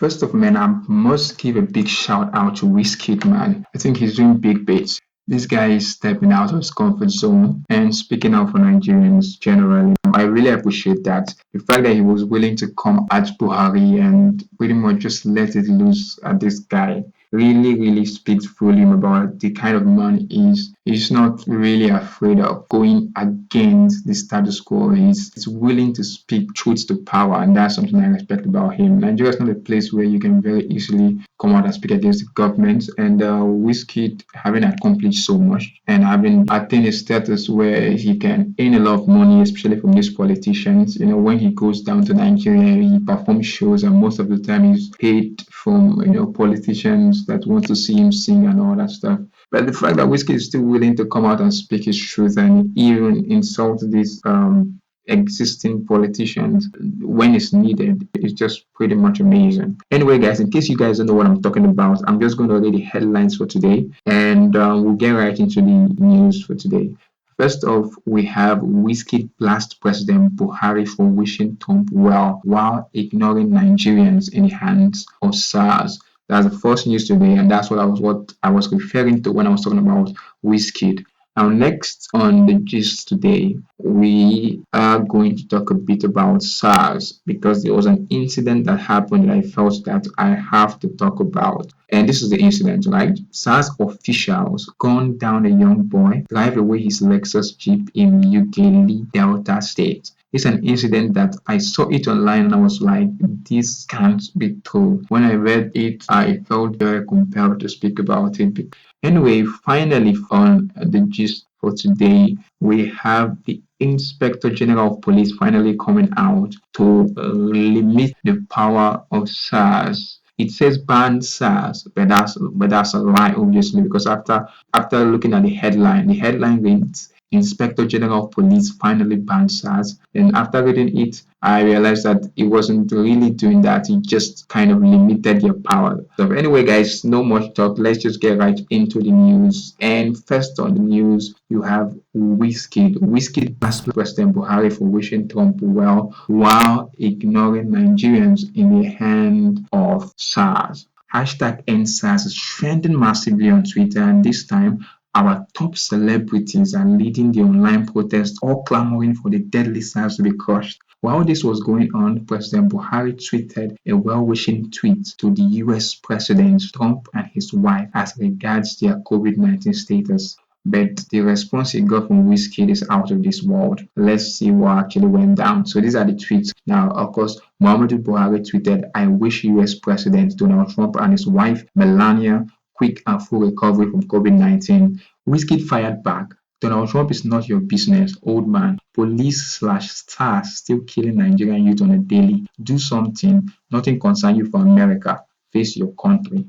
First of all, man, I must give a big shout out to Wizkid, man. I think he's doing big bits. This guy is stepping out of his comfort zone and speaking out for Nigerians generally. I really appreciate that. The fact that he was willing to come at Buhari and pretty much just let it loose at this guy really, really speaks volume about the kind of man he is. He's not really afraid of going against the status quo. He's willing to speak truth to power, and that's something I respect about him. Nigeria is not a place where you can very easily come out and speak against the government. And Wizkid, having accomplished so much and having attained a status where he can earn a lot of money, especially from these politicians, when he goes down to Nigeria, he performs shows, and most of the time he's paid from politicians that want to see him sing and all that stuff. But the fact that Wizkid is still willing to come out and speak his truth and even insult these existing politicians when it's needed is just pretty much amazing. Anyway, guys, in case you guys don't know what I'm talking about, I'm just going to read the headlines for today, and we'll get right into the news for today. First off, we have Wizkid blast President Buhari for wishing Trump well while ignoring Nigerians in the hands of SARS. That's the first news today, and that's what I was referring to when I was talking about Wizkid. Now, next on the gist today, we are going to talk a bit about SARS because there was an incident that happened that I felt that I have to talk about. And this is the incident, right? SARS officials gunned down a young boy, drive away his Lexus Jeep in Ughelli, Delta State. It's an incident that I saw it online and I was like, this can't be true. When I read it, I felt very compelled to speak about it. Anyway, finally, on the gist for today, we have the Inspector General of Police finally coming out to limit the power of SARS. It says ban SARS, but that's a lie, obviously, because after looking at the headline reads Inspector General of Police finally banned SARS. And after reading it, I realized that it wasn't really doing that. It just kind of limited their power. So anyway, guys, no much talk. Let's just get right into the news. And first on the news, you have Wizkid. Wizkid blasts President Buhari for wishing Trump well while ignoring Nigerians in the hand of SARS. Hashtag #EndSARS is trending massively on Twitter, and this time our top celebrities are leading the online protest, all clamoring for the deadly SARS to be crushed. While this was going on, President Buhari tweeted a well-wishing tweet to the US President Trump and his wife as regards their COVID-19 status. But the response he got from Wizkid is out of this world. Let's see what actually went down. So these are the tweets. Now, of course, Muhammadu Buhari tweeted, "I wish US President Donald Trump and his wife Melania quick and full recovery from COVID-19. Wizkid fired back. Donald Trump is not your business, old man. Police/SARS still killing Nigerian youth on a daily. Do something. Nothing concerns you for America. Face your country."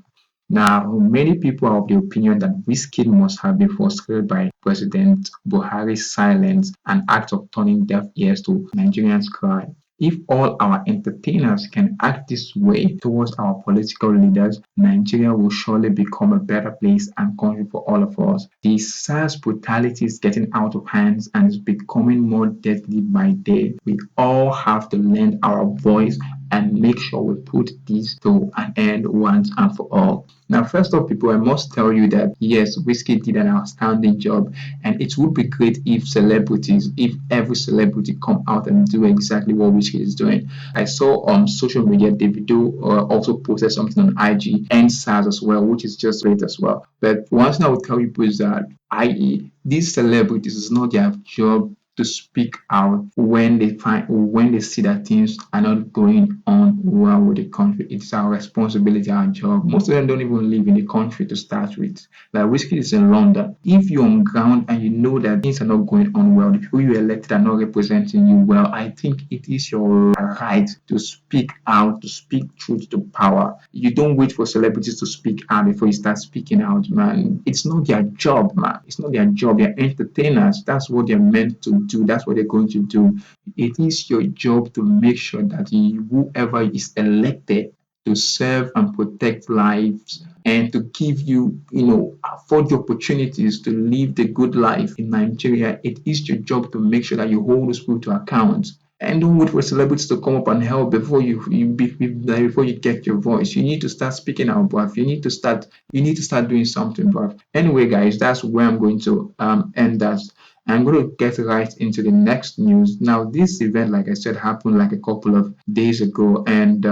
Now, many people are of the opinion that Wizkid must have been frustrated by President Buhari's silence, an act of turning deaf ears to Nigerians' cry. If all our entertainers can act this way towards our political leaders, Nigeria will surely become a better place and country for all of us. The SARS brutality is getting out of hands and is becoming more deadly by day. We all have to lend our voice and make sure we put this to an end once and for all. Now, first off, people, I must tell you that yes, Wizkid did an outstanding job, and it would be great if every celebrity come out and do exactly what Wizkid is doing. I saw on social media, Davido also posted something on IG and SARS as well, which is just great as well. But one thing I would tell people is that these celebrities is not their job to speak out when they see that things are not going on well with the country. It's our responsibility, our job. Most of them don't even live in the country to start with. Like Wizkid is in London. If you're on ground and you know that things are not going on well, the people you elected are not representing you well, I think it is your right to speak out, to speak truth to power. You don't wait for celebrities to speak out before you start speaking out, man. It's not their job, man. It's not their job. They're entertainers. That's what they're meant to do. That's what they're going to do. It is your job to make sure that whoever is elected to serve and protect lives and to give you, afford the opportunities to live the good life in Nigeria. It is your job to make sure that you hold those people to account. And don't wait for celebrities to come up and help before you get your voice. You need to start speaking out, bruv. You need to start doing something, bruv. Anyway, guys, that's where I'm going to end that. I'm going to get right into the next news. Now, this event, like I said, happened like a couple of days ago, and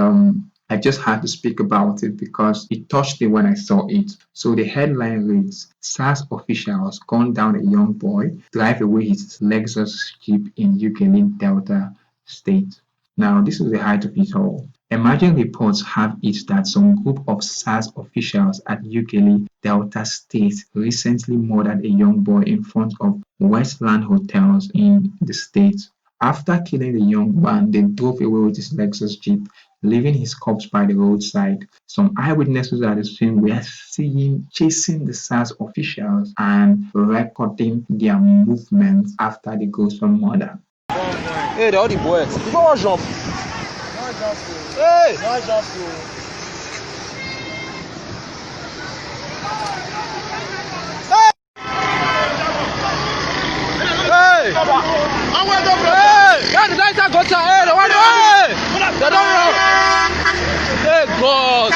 I just had to speak about it because it touched me when I saw it. So the headline reads: SARS officials gun down a young boy, drive away his Lexus Jeep in Ughelli Delta State. Now, this is the height of it all. Emerging reports have it that some group of SARS officials at Ughelli Delta State recently murdered a young boy in front of Westland hotels in the state. After killing the young man, they drove away with his Lexus Jeep, leaving his corpse by the roadside. Some eyewitnesses at the scene were seen chasing the SARS officials and recording their movements after the gruesome murder. Hey, all the boys. You go jump. Hey! Not jump. Hey! I went up. Hey! Yeah, the guys are got hey, the one. Hey! They don't run. Hey, God.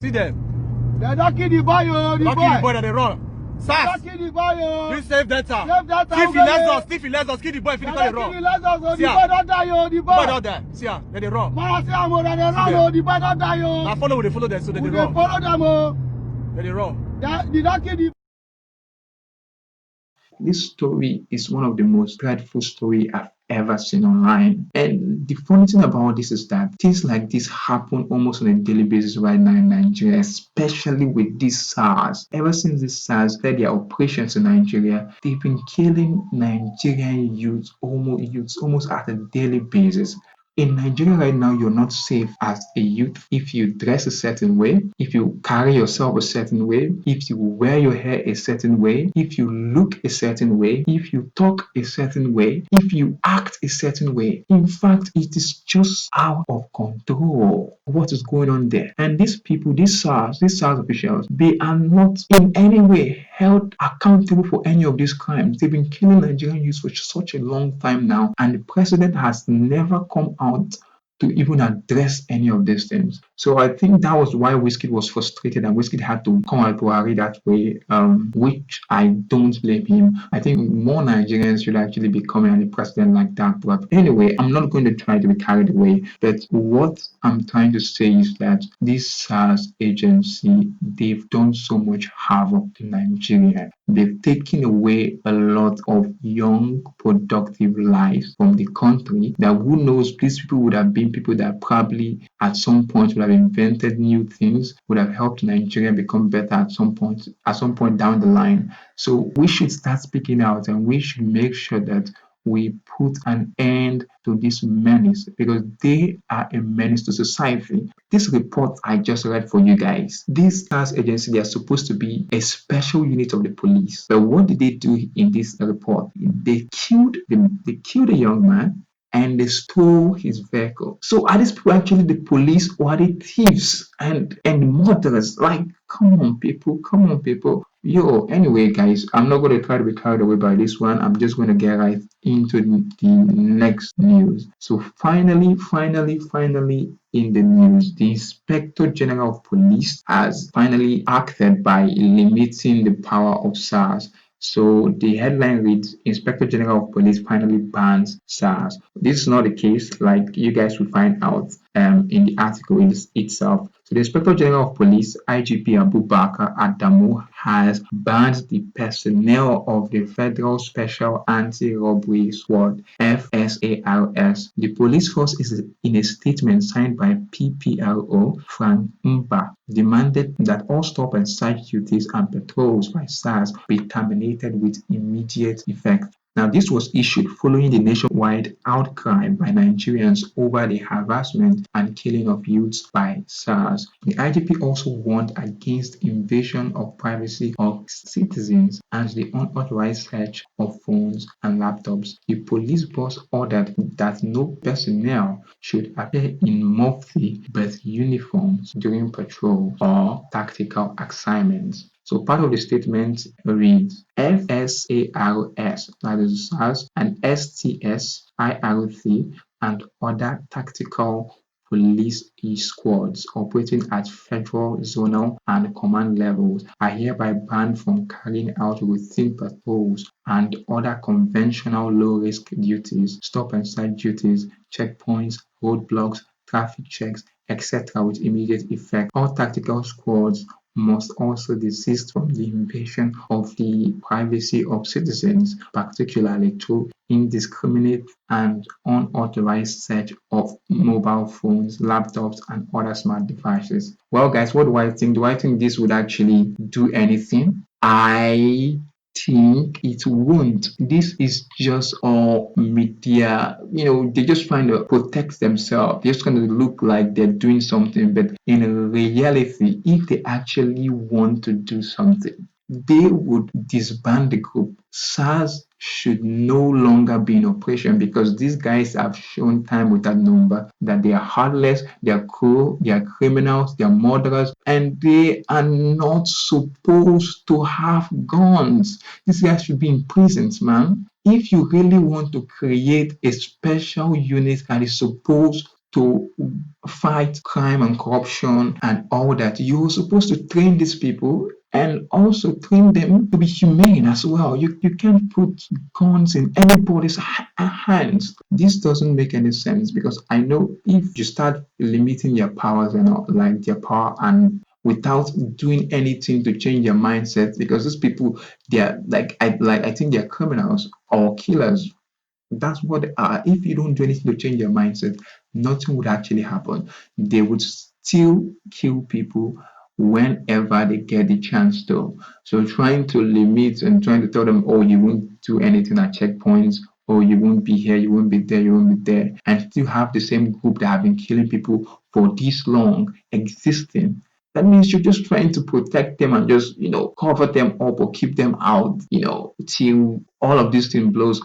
See them. They're not kill the boy, the Not boy. kill the boy that they run. They're SARS. not kill the boy, You save data. Save data, If he okay. lets us, kill the boy if he They're they not kill run. the Lexus, See the ya. boy don't die, the The boy boy. don't die. See ya, then they run. Man, say I'm more than they run, them. the boy don't die, Now follow them so then We they dey run. follow them, Then they run. They don't kill the This story is one of the most dreadful stories I've ever seen online. And the funny thing about this is that things like this happen almost on a daily basis right now in Nigeria, especially with this SARS. Ever since this SARS started their operations in Nigeria, they've been killing Nigerian youths almost at a daily basis. In Nigeria right now, you're not safe as a youth if you dress a certain way, if you carry yourself a certain way, if you wear your hair a certain way, if you look a certain way, if you talk a certain way, if you act a certain way. In fact, it is just out of control what is going on there. And these people, these SARS officials, they are not in any way held accountable for any of these crimes. They've been killing Nigerian youth for such a long time now, and the president has never come out to even address any of these things. So I think that was why Wizkid was frustrated, and Wizkid had to come at Buhari that way, which I don't blame him. I think more Nigerians should actually be coming at the president like that. But anyway, I'm not going to try to be carried away. But what I'm trying to say is that this SARS agency, they've done so much havoc to Nigeria. They've taken away a lot of young, productive lives from the country that who knows, these people would have been people that probably at some point would have invented new things, would have helped Nigeria become better at some point down the line. So we should start speaking out, and we should make sure that we put an end to this menace because they are a menace to society. This report I just read for you guys, this SARS agency, they are supposed to be a special unit of the police. But what did they do in this report? They killed a young man and they stole his vehicle. So are these people actually the police, or are they thieves and murderers? Like, come on, people, come on, people. Yo, anyway, guys, I'm not going to try to be carried away by this one. I'm just going to get right into the next news. So finally, in the news, the Inspector General of Police has finally acted by limiting the power of SARS. So the headline reads: Inspector General of Police finally bans SARS. This is not the case, like you guys will find out in the article itself. So the Inspector General of Police, IGP Abubakar Adamu, has banned the personnel of the Federal Special Anti-Robbery Squad, FSARS. The police force is in a statement signed by PPRO Frank Mba, demanded that all stop and search duties and patrols by SARS be terminated with immediate effect. Now, this was issued following the nationwide outcry by Nigerians over the harassment and killing of youths by SARS. The IGP also warned against invasion of privacy of citizens and the unauthorized search of phones and laptops. The police boss ordered that no personnel should appear in mufti but uniforms during patrol or tactical assignments. So part of the statement reads FSARS, that is SARS, and STSIRC, and other tactical police squads operating at federal, zonal, and command levels are hereby banned from carrying out routine patrols and other conventional low-risk duties, stop and start duties, checkpoints, roadblocks, traffic checks, etc. with immediate effect. All tactical squads must also desist from the invasion of the privacy of citizens, particularly through indiscriminate and unauthorized search of mobile phones, laptops, and other smart devices. Well, guys, what do I think? Do I think this would actually do anything? I think it won't. This is just all media. They're just trying to protect themselves. They're just going to look like they're doing something, but in reality, if they actually want to do something, they would disband the group. SARS should no longer be in operation because these guys have shown time without number that they are heartless, they are cruel, they are criminals, they are murderers, and they are not supposed to have guns. These guys should be in prisons, man. If you really want to create a special unit that is supposed to fight crime and corruption and all that, you're supposed to train these people and also train them to be humane as well. You can't put guns in anybody's hands. This doesn't make any sense because I know if you start limiting their powers and all, like their power, and without doing anything to change their mindset, because these people, they're I think they're criminals or killers. That's what they are. If you don't do anything to change their mindset, nothing would actually happen. They would still kill people whenever they get the chance to. So trying to limit and trying to tell them, oh, you won't do anything at checkpoints, or you won't be here, you won't be there, you won't be there, and still have the same group that have been killing people for this long existing. That means you're just trying to protect them and just, cover them up or keep them out, till all of this thing blows,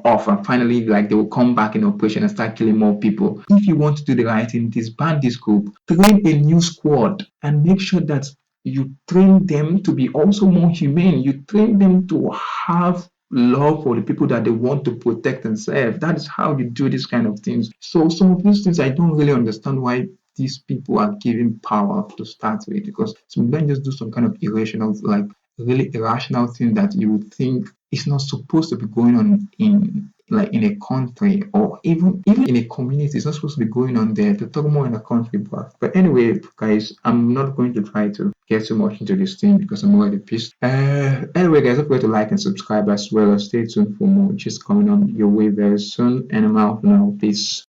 off, and finally, like, they will come back in operation and start killing more people. If you want to do the right thing, disband this group, train a new squad, and make sure that you train them to be also more humane. You train them to have love for the people that they want to protect and serve. That is how you do these kind of things. So some of these things I don't really understand why these people are given power to start with, because some men just do some kind of irrational, like really irrational thing that you would think is not supposed to be going on in a country, or even in a community. It's not supposed to be going on there. To talk more in a country, but anyway, guys, I'm not going to try to get too much into this thing because I'm already pissed. Anyway, guys, don't forget to like and subscribe as well. Stay tuned for more just coming on your way very soon. And I'm out now. Peace.